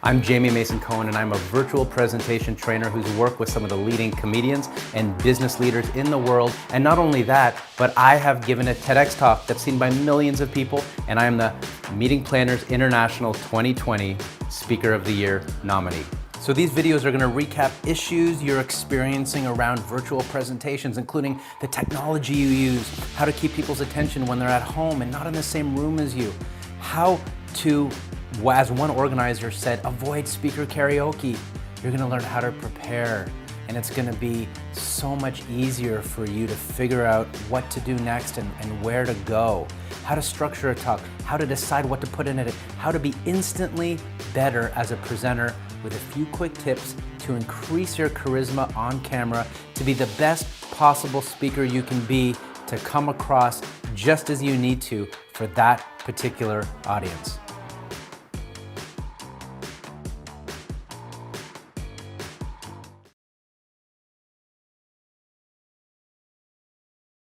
I'm Mason Cohen, and I'm a virtual presentation trainer who's worked with some of the leading comedians and business leaders in the world. And not only that, but I have given a TEDx talk that's seen by millions of people, and I am the Meeting Planners International 2020 Speaker of the Year nominee. So these videos are going to recap issues you're experiencing around virtual presentations, including the technology you use, how to keep people's attention when they're at home and not in the same room as you, how to, as one organizer said, avoid speaker karaoke. You're going to learn how to prepare, and it's going to be so much easier for you to figure out what to do next and where to go, how to structure a talk, how to decide what to put in it, how to be instantly better as a presenter with a few quick tips to increase your charisma on camera, to be the best possible speaker you can be, to come across just as you need to for that particular audience.